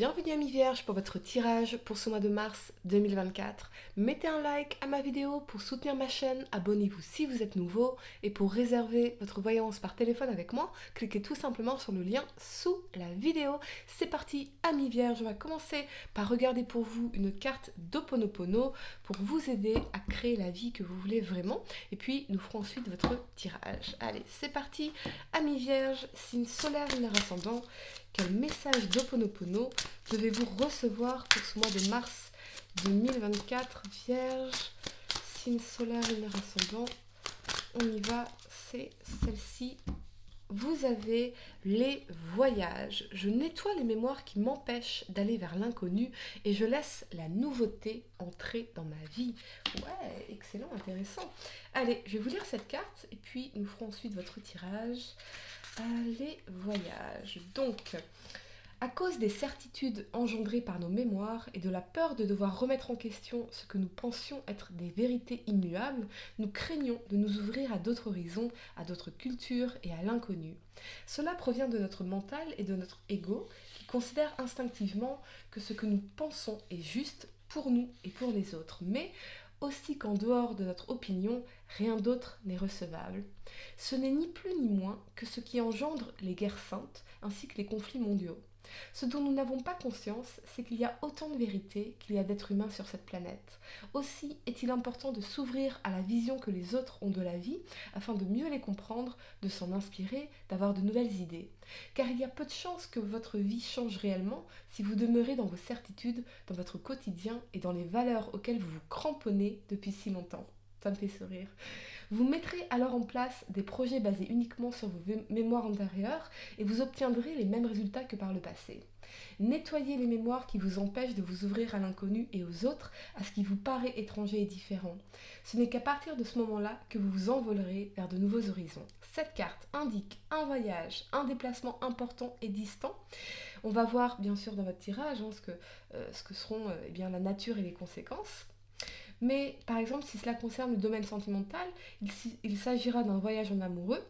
Bienvenue Amis Vierges pour votre tirage pour ce mois de mars 2024. Mettez un like à ma vidéo pour soutenir ma chaîne, abonnez-vous si vous êtes nouveau et pour réserver votre voyance par téléphone avec moi, cliquez tout simplement sur le lien sous la vidéo. C'est parti Amis Vierges, on va commencer par regarder pour vous une carte d'Ho'oponopono pour vous aider à créer la vie que vous voulez vraiment et puis nous ferons ensuite votre tirage. Allez, c'est parti Amis Vierges, signe solaire, lunaire ascendant. Quel message d'Ho'oponopono devez-vous recevoir pour ce mois de mars 2024, Vierge, signe solaire, lunaire ascendant. On y va, c'est celle-ci. Vous avez les voyages. Je nettoie les mémoires qui m'empêchent d'aller vers l'inconnu et je laisse la nouveauté entrer dans ma vie. Ouais, excellent, intéressant. Allez, je vais vous lire cette carte et puis nous ferons ensuite votre tirage. Les voyages. Donc, à cause des certitudes engendrées par nos mémoires et de la peur de devoir remettre en question ce que nous pensions être des vérités immuables, nous craignons de nous ouvrir à d'autres horizons, à d'autres cultures et à l'inconnu. Cela provient de notre mental et de notre ego qui considère instinctivement que ce que nous pensons est juste pour nous et pour les autres, mais aussi qu'en dehors de notre opinion, rien d'autre n'est recevable. Ce n'est ni plus ni moins que ce qui engendre les guerres saintes ainsi que les conflits mondiaux. Ce dont nous n'avons pas conscience, c'est qu'il y a autant de vérités qu'il y a d'êtres humains sur cette planète. Aussi est-il important de s'ouvrir à la vision que les autres ont de la vie, afin de mieux les comprendre, de s'en inspirer, d'avoir de nouvelles idées. Car il y a peu de chances que votre vie change réellement si vous demeurez dans vos certitudes, dans votre quotidien et dans les valeurs auxquelles vous vous cramponnez depuis si longtemps. Ça me fait sourire. Vous mettrez alors en place des projets basés uniquement sur vos mémoires antérieures et vous obtiendrez les mêmes résultats que par le passé. Nettoyez les mémoires qui vous empêchent de vous ouvrir à l'inconnu et aux autres, à ce qui vous paraît étranger et différent. Ce n'est qu'à partir de ce moment-là que vous vous envolerez vers de nouveaux horizons. Cette carte indique un voyage, un déplacement important et distant. On va voir bien sûr dans votre tirage ce que seront la nature et les conséquences. Mais par exemple, si cela concerne le domaine sentimental, il s'agira d'un voyage en amoureux.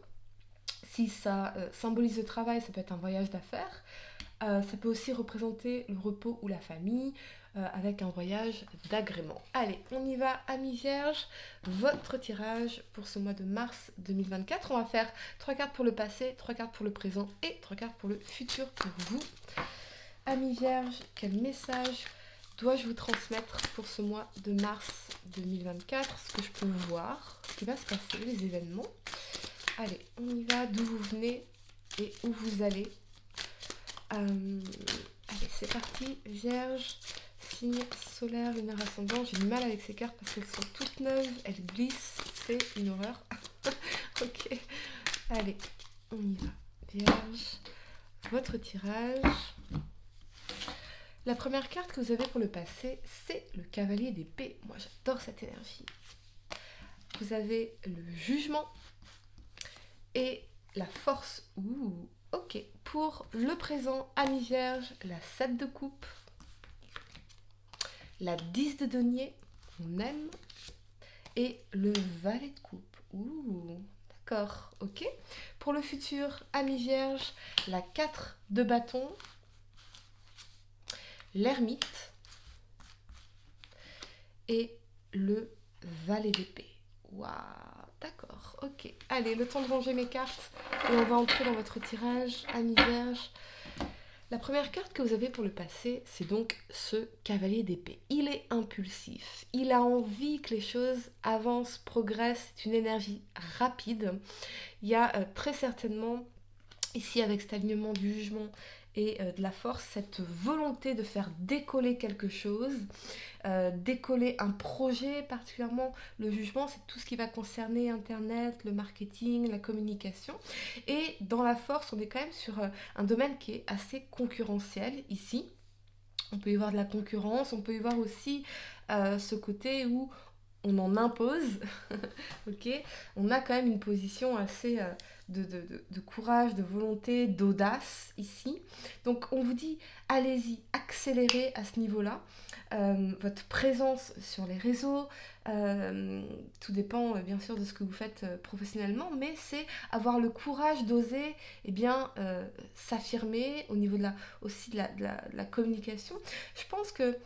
Si ça symbolise le travail, ça peut être un voyage d'affaires. Ça peut aussi représenter le repos ou la famille avec un voyage d'agrément. Allez, on y va, amis vierges. Votre tirage pour ce mois de mars 2024. On va faire 3 cartes pour le passé, 3 cartes pour le présent et 3 cartes pour le futur pour vous. Amis vierges, quel message dois-je vous transmettre pour ce mois de mars 2024, ce que je peux voir, ce qui va se passer, les événements. Allez, on y va, d'où vous venez et où vous allez. Allez, c'est parti, Vierge, signe solaire, lunaire ascendant. J'ai du mal avec ces cartes parce qu'elles sont toutes neuves, elles glissent, c'est une horreur. Ok, allez, on y va. Vierge, votre tirage. La première carte que vous avez pour le passé, c'est le cavalier d'épée. Moi, j'adore cette énergie. Vous avez le jugement et la force. Ouh, ok. Pour le présent, amis vierge, la 7 de coupe, la 10 de denier, on aime, et le valet de coupe. Ouh, d'accord, ok. Pour le futur, amis vierge, la 4 de bâton, l'ermite et le valet d'épée. Waouh, d'accord, ok. Allez, le temps de ranger mes cartes et on va entrer dans votre tirage, amis vierges. La première carte que vous avez pour le passé, c'est donc ce cavalier d'épée. Il est impulsif, il a envie que les choses avancent, progressent, c'est une énergie rapide. Il y a très certainement, ici avec cet alignement du jugement et de la force, cette volonté de faire décoller quelque chose, décoller un projet, particulièrement le jugement, c'est tout ce qui va concerner Internet, le marketing, la communication. Et dans la force, on est quand même sur un domaine qui est assez concurrentiel ici. On peut y voir de la concurrence, on peut y voir aussi ce côté où on en impose, ok. On a quand même une position assez de courage, de volonté, d'audace ici. Donc on vous dit, allez-y, accélérez à ce niveau-là. Votre présence sur les réseaux, tout dépend bien sûr de ce que vous faites professionnellement, mais c'est avoir le courage d'oser s'affirmer au niveau aussi de la communication. Je pense que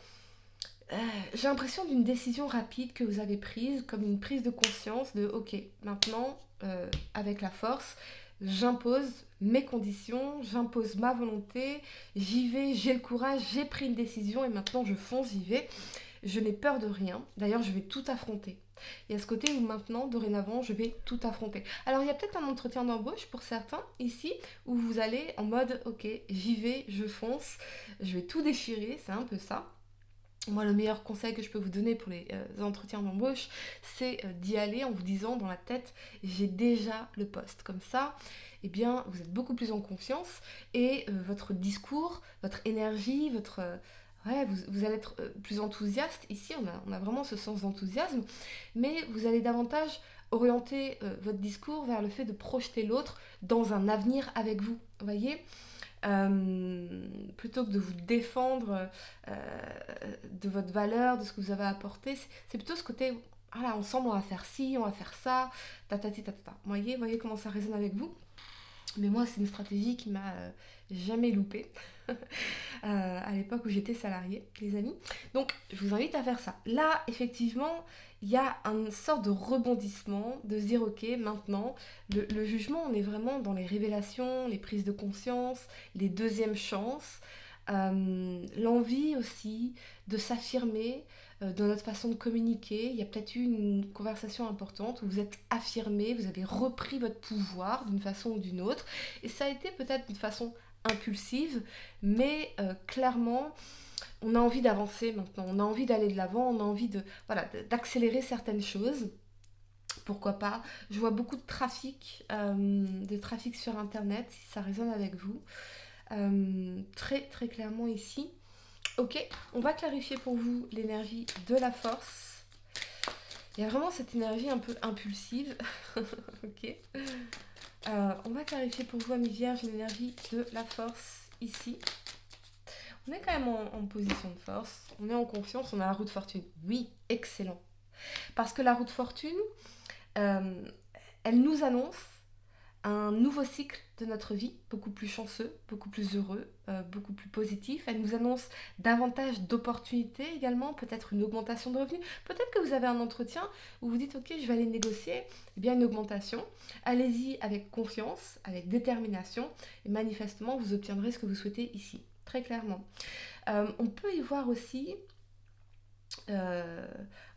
j'ai l'impression d'une décision rapide que vous avez prise, comme une prise de conscience de ok, maintenant, avec la force, j'impose mes conditions, j'impose ma volonté, j'y vais, j'ai le courage, j'ai pris une décision et maintenant je fonce, j'y vais. Je n'ai peur de rien, d'ailleurs je vais tout affronter. Il y a ce côté où maintenant, dorénavant, je vais tout affronter. Alors il y a peut-être un entretien d'embauche pour certains ici, où vous allez en mode ok, j'y vais, je fonce, je vais tout déchirer, c'est un peu ça. Moi, le meilleur conseil que je peux vous donner pour les entretiens d'embauche, c'est d'y aller en vous disant dans la tête, j'ai déjà le poste. Comme ça, eh bien, vous êtes beaucoup plus en confiance et votre discours, votre énergie, vous allez être plus enthousiaste. Ici, on a vraiment ce sens d'enthousiasme, mais vous allez davantage orienter votre discours vers le fait de projeter l'autre dans un avenir avec vous. Vous voyez, plutôt que de vous défendre de votre valeur, de ce que vous avez apporté, c'est plutôt ce côté, voilà, ensemble on va faire ci, on va faire ça, tatati tatata. Voyez comment ça résonne avec vous. Mais moi, c'est une stratégie qui m'a jamais loupée à l'époque où j'étais salariée, les amis. Donc, je vous invite à faire ça. Là, effectivement, il y a une sorte de rebondissement, de se dire, ok, maintenant, le jugement, on est vraiment dans les révélations, les prises de conscience, les deuxièmes chances, l'envie aussi de s'affirmer dans notre façon de communiquer. Il y a peut-être eu une conversation importante où vous êtes affirmé, vous avez repris votre pouvoir d'une façon ou d'une autre, et ça a été peut-être d'une façon impulsive, mais clairement, on a envie d'avancer maintenant, on a envie d'aller de l'avant, on a envie d'accélérer certaines choses. Pourquoi pas? Je vois beaucoup de trafic sur Internet, si ça résonne avec vous. Très très clairement ici. Ok, on va clarifier pour vous l'énergie de la force. Il y a vraiment cette énergie un peu impulsive. Ok. On va clarifier pour vous, amis vierges, l'énergie de la force ici. On est quand même en position de force, on est en confiance, on a la roue de fortune. Oui, excellent. Parce que la roue de fortune, elle nous annonce un nouveau cycle de notre vie, beaucoup plus chanceux, beaucoup plus heureux, beaucoup plus positif. Elle nous annonce davantage d'opportunités également, peut-être une augmentation de revenus. Peut-être que vous avez un entretien où vous dites ok, je vais aller négocier bien une augmentation. Allez-y avec confiance, avec détermination et manifestement vous obtiendrez ce que vous souhaitez ici, très clairement. On peut y voir aussi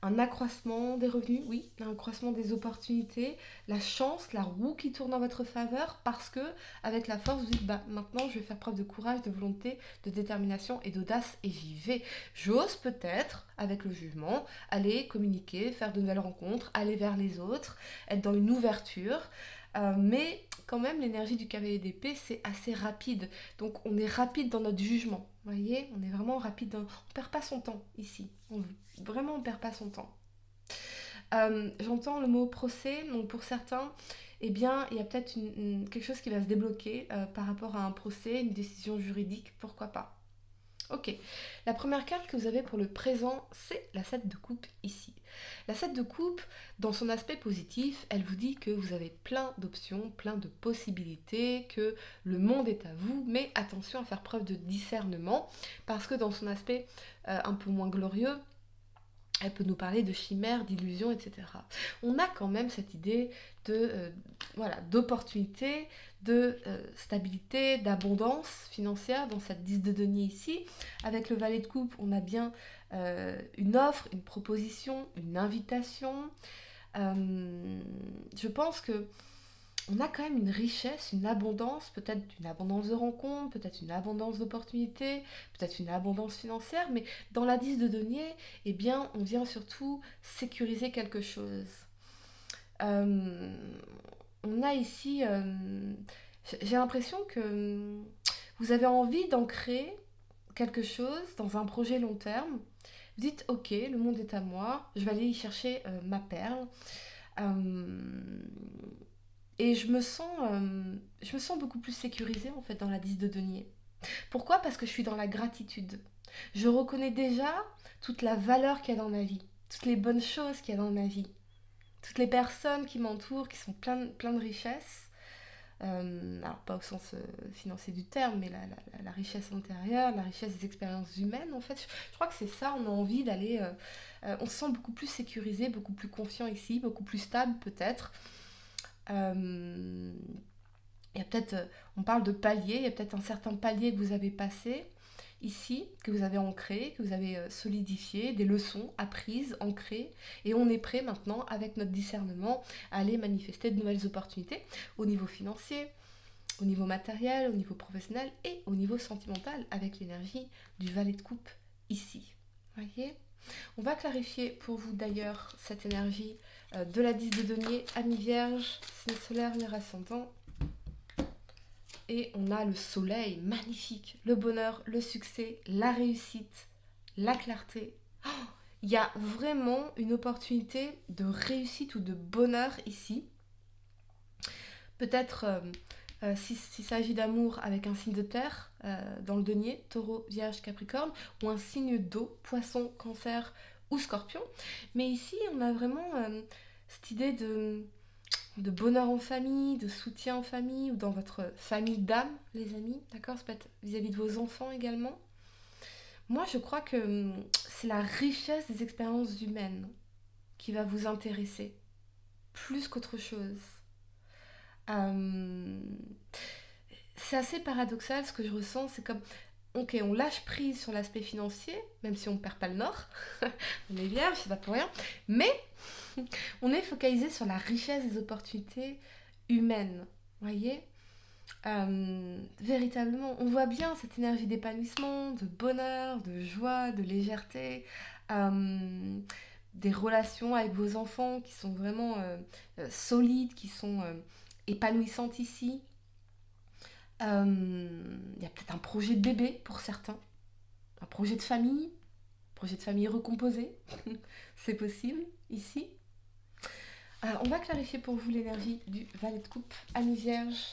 un accroissement des revenus, oui, un accroissement des opportunités, la chance, la roue qui tourne en votre faveur, parce que avec la force, vous dites maintenant je vais faire preuve de courage, de volonté, de détermination et d'audace et j'y vais. J'ose peut-être, avec le jugement, aller communiquer, faire de nouvelles rencontres, aller vers les autres, être dans une ouverture. Mais quand même, l'énergie du cavalier d'épée, c'est assez rapide. Donc, on est rapide dans notre jugement. Vous voyez, on est vraiment rapide. On ne perd pas son temps ici. Vraiment, on ne perd pas son temps. J'entends le mot procès. Donc, pour certains, eh bien, il y a peut-être quelque chose qui va se débloquer par rapport à un procès, une décision juridique. Pourquoi pas? Ok, la première carte que vous avez pour le présent, c'est la 7 de coupe ici. La 7 de coupe, dans son aspect positif, elle vous dit que vous avez plein d'options, plein de possibilités, que le monde est à vous, mais attention à faire preuve de discernement, parce que dans son aspect un peu moins glorieux, elle peut nous parler de chimères, d'illusions, etc. On a quand même cette idée d'opportunité, de stabilité, d'abondance financière dans cette 10 de denier ici. Avec le valet de coupe, on a bien une offre, une proposition, une invitation. Je pense que on a quand même une richesse, une abondance, peut-être une abondance de rencontres, peut-être une abondance d'opportunités, peut-être une abondance financière, mais dans la 10 de denier, eh bien, on vient surtout sécuriser quelque chose. On a ici, j'ai l'impression que vous avez envie d'ancrer quelque chose dans un projet long terme. Vous dites, ok, le monde est à moi, je vais aller y chercher ma perle. Et je me sens beaucoup plus sécurisée en fait dans la 10 de denier. Pourquoi? Parce que je suis dans la gratitude. Je reconnais déjà toute la valeur qu'il y a dans ma vie, toutes les bonnes choses qu'il y a dans ma vie, toutes les personnes qui m'entourent, qui sont plein de richesses. Alors pas au sens financier du terme, mais la richesse intérieure, la richesse des expériences humaines, en fait. Je crois que c'est ça, on a envie d'aller... on se sent beaucoup plus sécurisé, beaucoup plus confiant ici, beaucoup plus stable peut-être. Euh, il y a peut-être, on parle de palier, il y a peut-être un certain palier que vous avez passé ici, que vous avez ancré, que vous avez solidifié, des leçons apprises, ancrées, et on est prêt maintenant, avec notre discernement, à aller manifester de nouvelles opportunités au niveau financier, au niveau matériel, au niveau professionnel et au niveau sentimental, avec l'énergie du valet de coupe ici. Voyez? On va clarifier pour vous d'ailleurs cette énergie de la 10 de denier, Ami Vierge, signe solaire, lunaire ascendant. Et on a le soleil, magnifique, le bonheur, le succès, la réussite, la clarté. Oh, il y a vraiment une opportunité de réussite ou de bonheur ici. Peut-être s'il s'agit d'amour avec un signe de terre dans le denier, taureau, vierge, capricorne, ou un signe d'eau, poisson, cancer ou scorpion. Mais ici, on a vraiment cette idée de bonheur en famille, de soutien en famille ou dans votre famille d'âme, les amis, d'accord? Ça peut être vis-à-vis de vos enfants également. Moi, je crois que c'est la richesse des expériences humaines qui va vous intéresser, plus qu'autre chose. Euh, c'est assez paradoxal ce que je ressens, c'est comme, ok, on lâche prise sur l'aspect financier, même si on ne perd pas le nord, on est vierge, c'est pas pour rien, mais on est focalisé sur la richesse des opportunités humaines, voyez. Véritablement, on voit bien cette énergie d'épanouissement, de bonheur, de joie, de légèreté, des relations avec vos enfants qui sont vraiment solides, qui sont épanouissantes ici. Il y a peut-être un projet de bébé pour certains, un projet de famille recomposé, c'est possible ici. On va clarifier pour vous l'énergie du valet de coupe, Ami Vierge.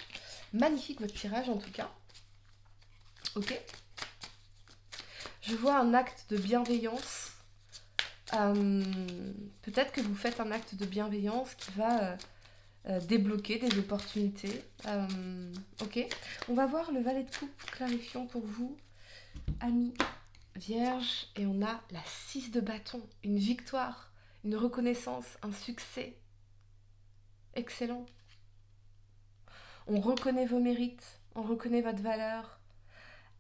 Magnifique votre tirage en tout cas. Ok. Je vois un acte de bienveillance. Peut-être que vous faites un acte de bienveillance qui va débloquer des opportunités. Ok. On va voir le valet de coupe clarifiant pour vous, Ami Vierge. Et on a la 6 de bâton. Une victoire, une reconnaissance, un succès. Excellent. On reconnaît vos mérites, on reconnaît votre valeur.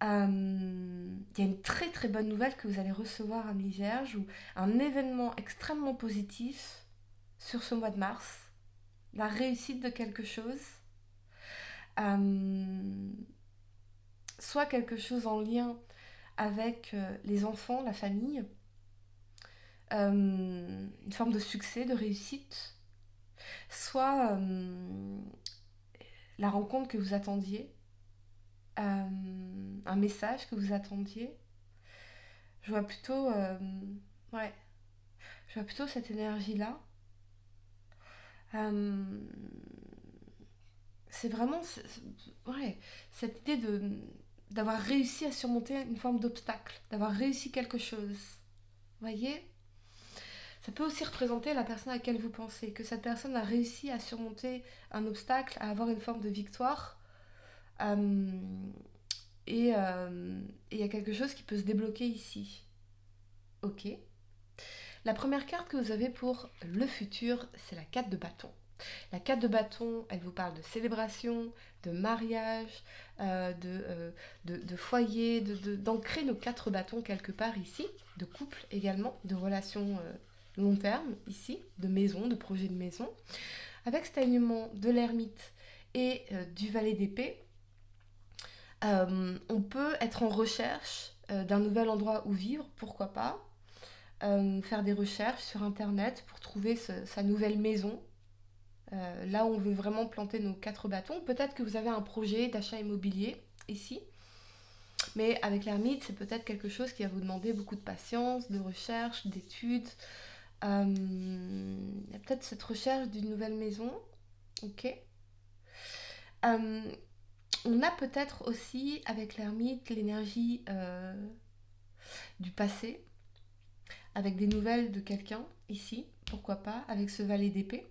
Il y a une très très bonne nouvelle que vous allez recevoir, Ami Vierge, ou un événement extrêmement positif sur ce mois de mars, la réussite de quelque chose, soit quelque chose en lien avec les enfants, la famille, une forme de succès, de réussite, soit la rencontre que vous attendiez, un message que vous attendiez. Je vois plutôt, ouais, je vois plutôt cette énergie-là. C'est vraiment, ouais, cette idée d'avoir réussi à surmonter une forme d'obstacle, d'avoir réussi quelque chose. Voyez? Ça peut aussi représenter la personne à laquelle vous pensez, que cette personne a réussi à surmonter un obstacle, à avoir une forme de victoire. Euh, et il y a quelque chose qui peut se débloquer ici. Ok. La première carte que vous avez pour le futur, c'est la 4 de bâton. La 4 de bâton, elle vous parle de célébration, de mariage, de foyer, d'ancrer nos 4 bâtons quelque part ici, de couple également, de relations long terme ici, de maison, de projet de maison. Avec cet alignement de l'ermite et du valet d'épée, on peut être en recherche d'un nouvel endroit où vivre, pourquoi pas, faire des recherches sur internet pour trouver sa nouvelle maison, là où on veut vraiment planter nos 4 bâtons. Peut-être que vous avez un projet d'achat immobilier ici, mais avec l'ermite, c'est peut-être quelque chose qui va vous demander beaucoup de patience, de recherche, d'études. Il y a peut-être cette recherche d'une nouvelle maison, ok. Euh, on a peut-être aussi, avec l'ermite, l'énergie du passé, avec des nouvelles de quelqu'un, ici, pourquoi pas, avec ce valet d'épée.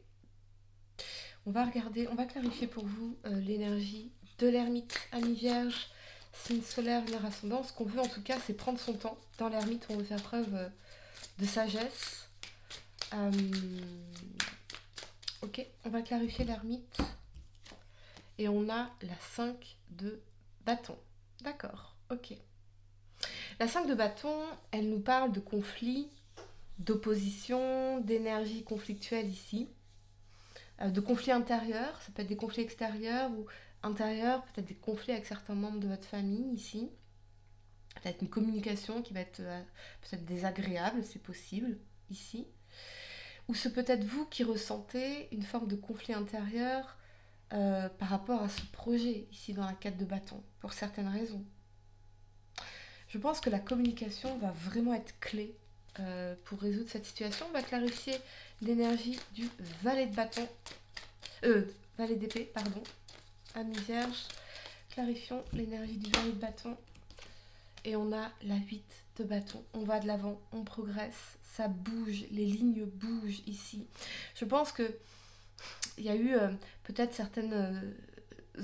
On va regarder, on va clarifier pour vous l'énergie de l'ermite, ami vierge, signe solaire, lunaire ascendant. Ce qu'on veut en tout cas, c'est prendre son temps. Dans l'ermite, on veut faire preuve de sagesse. Ok, on va clarifier l'ermite. Et on a la 5 de bâton. D'accord, ok. La 5 de bâton, elle nous parle de conflits, d'opposition, d'énergie conflictuelle ici, de conflits intérieurs, ça peut être des conflits extérieurs ou intérieurs, peut-être des conflits avec certains membres de votre famille ici, peut-être une communication qui va être peut-être désagréable, c'est possible ici, ou c'est peut-être vous qui ressentez une forme de conflit intérieur par rapport à ce projet ici dans la 4 de bâton, pour certaines raisons. Je pense que la communication va vraiment être clé pour résoudre cette situation. On va clarifier l'énergie du valet de bâton. Valet d'épée, pardon. Ami vierge. Clarifions l'énergie du valet de bâton. Et on a la 8 de bâton. On va de l'avant, on progresse, ça bouge, les lignes bougent ici. Je pense que il y a eu peut-être certaines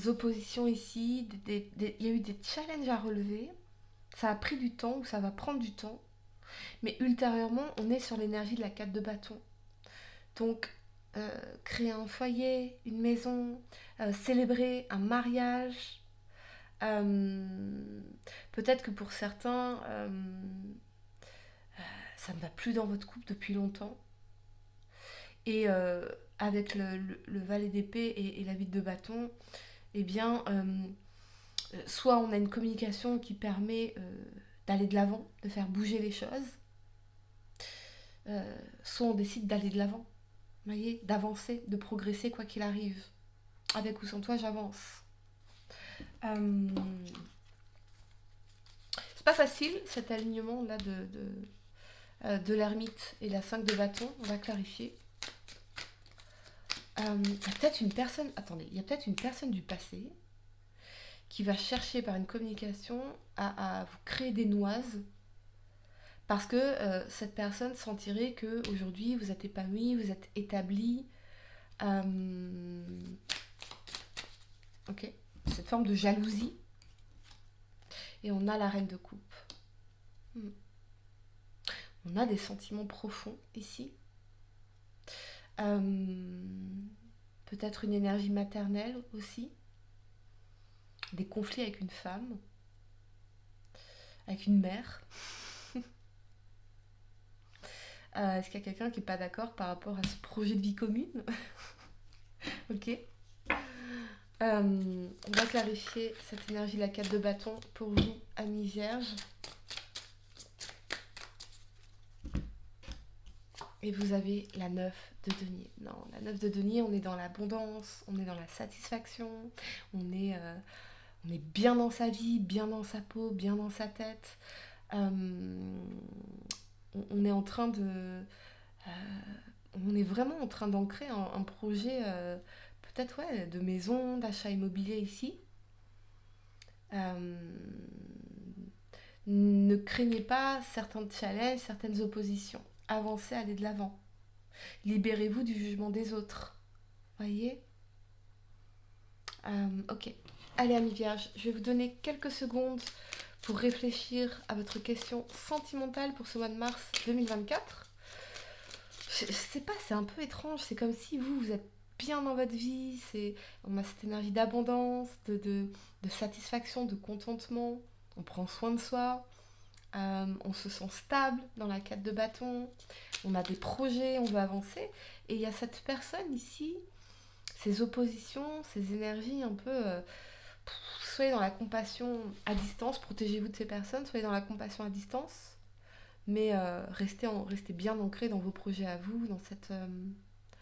oppositions ici, il y a eu des challenges à relever. Ça a pris du temps ou ça va prendre du temps. Mais ultérieurement, on est sur l'énergie de la 4 de bâton. Donc, créer un foyer, une maison, célébrer un mariage. Peut-être que pour certains, ça ne va plus dans votre couple depuis longtemps. Et avec le valet d'épée et la 8 de bâton, eh bien, soit on a une communication qui permet d'aller de l'avant, de faire bouger les choses, soit on décide d'aller de l'avant, vous voyez, d'avancer, de progresser quoi qu'il arrive. Avec ou sans toi, j'avance. C'est pas facile cet alignement là de l'ermite et la 5 de bâton, on va clarifier. Il y a peut-être une personne, attendez, il y a peut-être une personne du passé qui va chercher par une communication à vous créer des noises parce que cette personne sentirait que aujourd'hui vous êtes épanoui, vous êtes établi. Ok, cette forme de jalousie. Et on a la reine de coupe. On a des sentiments profonds ici. Peut-être une énergie maternelle aussi. Des conflits avec une femme. Avec une mère. Est-ce qu'il y a quelqu'un qui n'est pas d'accord par rapport à ce projet de vie commune? Ok. On va clarifier cette énergie de la 4 de bâton pour vous, amis vierges. Et vous avez la 9 de denier. Non, la 9 de denier, on est dans l'abondance, on est dans la satisfaction, on est bien dans sa vie, bien dans sa peau, bien dans sa tête. On est en train de... on est vraiment en train d'ancrer un projet, peut-être ouais, de maison, d'achat immobilier ici. Ne craignez pas certains challenges, certaines oppositions. Avancez, allez de l'avant. Libérez-vous du jugement des autres. Voyez? Ok. Allez, amis vierges, je vais vous donner quelques secondes pour réfléchir à votre question sentimentale pour ce mois de mars 2024. Je sais pas, c'est un peu étrange. C'est comme si vous êtes bien dans votre vie. On a cette énergie d'abondance, de satisfaction, de contentement. On prend soin de soi. On se sent stable dans la 4 de bâton. On a des projets, on veut avancer. Et il y a cette personne ici, ces oppositions, ces énergies un peu... soyez dans la compassion à distance, protégez-vous de ces personnes, soyez dans la compassion à distance, mais restez bien ancré dans vos projets à vous, dans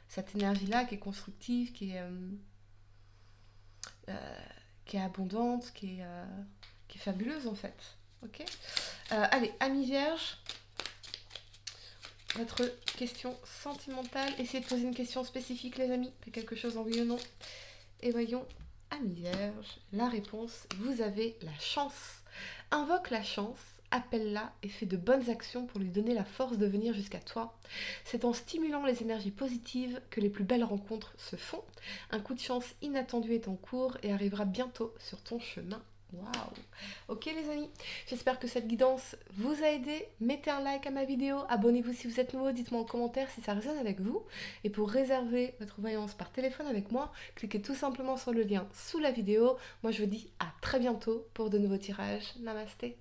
cette énergie-là qui est constructive, qui est abondante, qui est fabuleuse en fait. Ok. Allez, amis vierges, votre question sentimentale. Essayez de poser une question spécifique, les amis. Quelque chose en oui ou non. Et voyons Amis vierges, la réponse, vous avez la chance. Invoque la chance, appelle-la et fais de bonnes actions pour lui donner la force de venir jusqu'à toi. C'est en stimulant les énergies positives que les plus belles rencontres se font. Un coup de chance inattendu est en cours et arrivera bientôt sur ton chemin. Waouh! Ok les amis, j'espère que cette guidance vous a aidé. Mettez un like à ma vidéo, abonnez-vous si vous êtes nouveau, dites-moi en commentaire si ça résonne avec vous. Et pour réserver votre voyance par téléphone avec moi, cliquez tout simplement sur le lien sous la vidéo. Moi je vous dis à très bientôt pour de nouveaux tirages. Namasté!